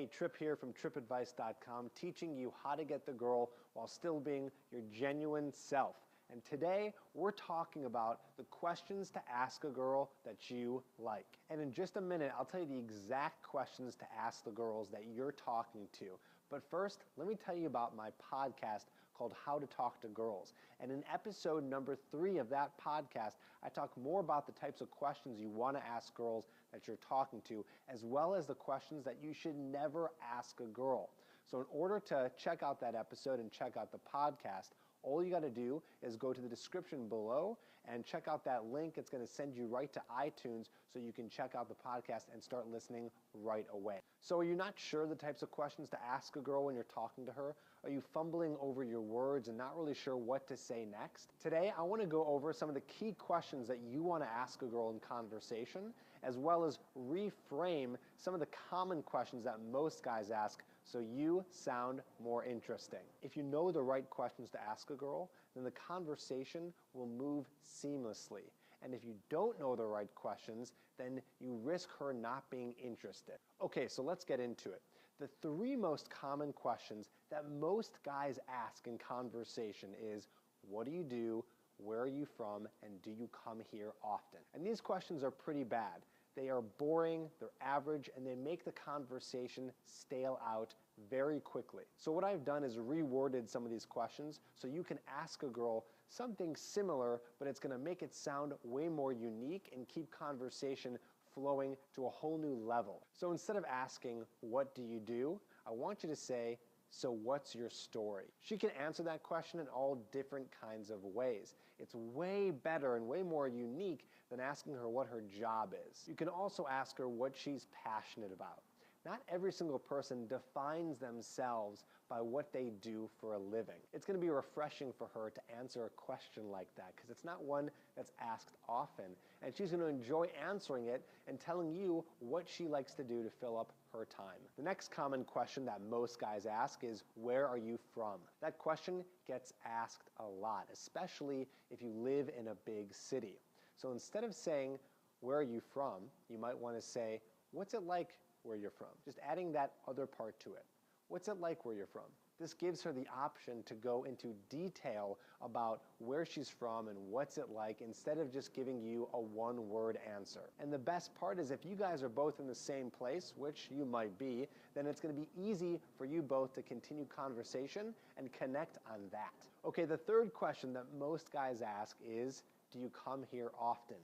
Hey, Tripp here from trippadvice.com, teaching you how to get the girl while still being your genuine self. And today, we're talking about the questions to ask a girl that you like. And in just a minute, I'll tell you the exact questions to ask the girls that you're talking to. But first, let me tell you about my podcast called How to Talk to Girls. And in episode number 3 of that podcast, I talk more about the types of questions you want to ask girls that you're talking to, as well as the questions that you should never ask a girl. So in order to check out that episode and check out the podcast, all you got to do is go to the description below and check out that link. It's going to send you right to iTunes so you can check out the podcast and start listening right away. So are you not sure the types of questions to ask a girl when you're talking to her? Are you fumbling over your words and not really sure what to say next? Today, I want to go over some of the key questions that you want to ask a girl in conversation, as well as reframe some of the common questions that most guys ask so you sound more interesting. If you know the right questions to ask a girl, then the conversation will move seamlessly. And if you don't know the right questions, then you risk her not being interested. Okay, so let's get into it. The 3 most common questions that most guys ask in conversation is, what do you do, where are you from, and do you come here often? And these questions are pretty bad. They are boring, they're average, and they make the conversation stale out very quickly. So what I've done is reworded some of these questions so you can ask a girl something similar, but it's going to make it sound way more unique and keep conversation flowing to a whole new level. So instead of asking, what do you do? I want you to say, so what's your story? She can answer that question in all different kinds of ways. It's way better and way more unique than asking her what her job is. You can also ask her what she's passionate about. Not every single person defines themselves by what they do for a living. It's going to be refreshing for her to answer a question like that because it's not one that's asked often, and she's going to enjoy answering it and telling you what she likes to do to fill up her time. The next common question that most guys ask is, where are you from? That question gets asked a lot, especially if you live in a big city. So instead of saying, where are you from, you might want to say, what's it like where you're from? Just adding that other part to it. What's it like where you're from? This gives her the option to go into detail about where she's from and what's it like instead of just giving you a one-word answer. And the best part is if you guys are both in the same place, which you might be, then it's going to be easy for you both to continue conversation and connect on that. Okay, the third question that most guys ask is, do you come here often?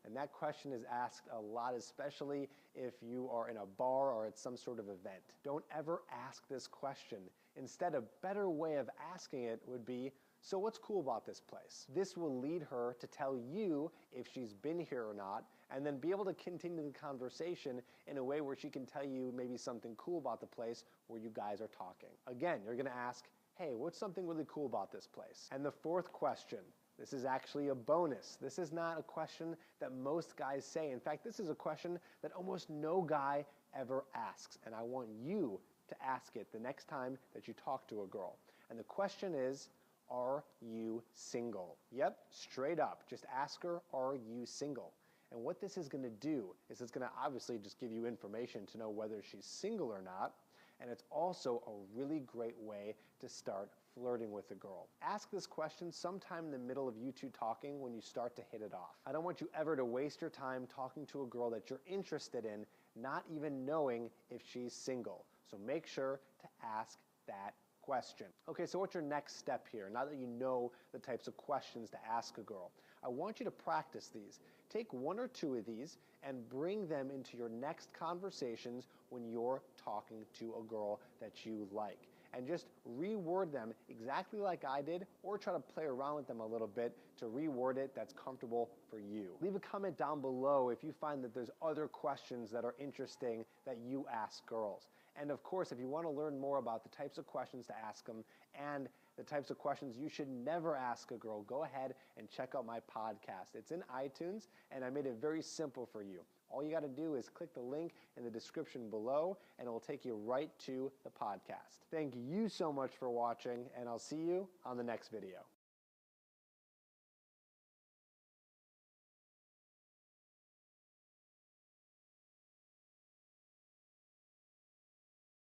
And that question is asked a lot, especially if you are in a bar or at some sort of event. Don't ever ask this question. Instead, a better way of asking it would be, so what's cool about this place? This will lead her to tell you if she's been here or not, and then be able to continue the conversation in a way where she can tell you maybe something cool about the place where you guys are talking. Again, you're going to ask, hey, what's something really cool about this place? And the fourth question, this is actually a bonus. This is not a question that most guys say. In fact, this is a question that almost no guy ever asks. And I want you to ask it the next time that you talk to a girl. And the question is, are you single? Yep, straight up. Just ask her, are you single? And what this is going to do is it's going to obviously just give you information to know whether she's single or not. And it's also a really great way to start flirting with a girl. Ask this question sometime in the middle of you two talking when you start to hit it off. I don't want you ever to waste your time talking to a girl that you're interested in, not even knowing if she's single. So make sure to ask that question. Okay, so what's your next step here? Now that you know the types of questions to ask a girl, I want you to practice these. Take 1 or 2 of these and bring them into your next conversations when you're talking to a girl that you like. And just reword them exactly like I did, or try to play around with them a little bit to reword it that's comfortable for you. Leave a comment down below if you find that there's other questions that are interesting that you ask girls. And of course, if you want to learn more about the types of questions to ask them and the types of questions you should never ask a girl, go ahead and check out my podcast. It's in iTunes, and I made it very simple for you. All you got to do is click the link in the description below, and it will take you right to the podcast. Thank you so much for watching, and I'll see you on the next video.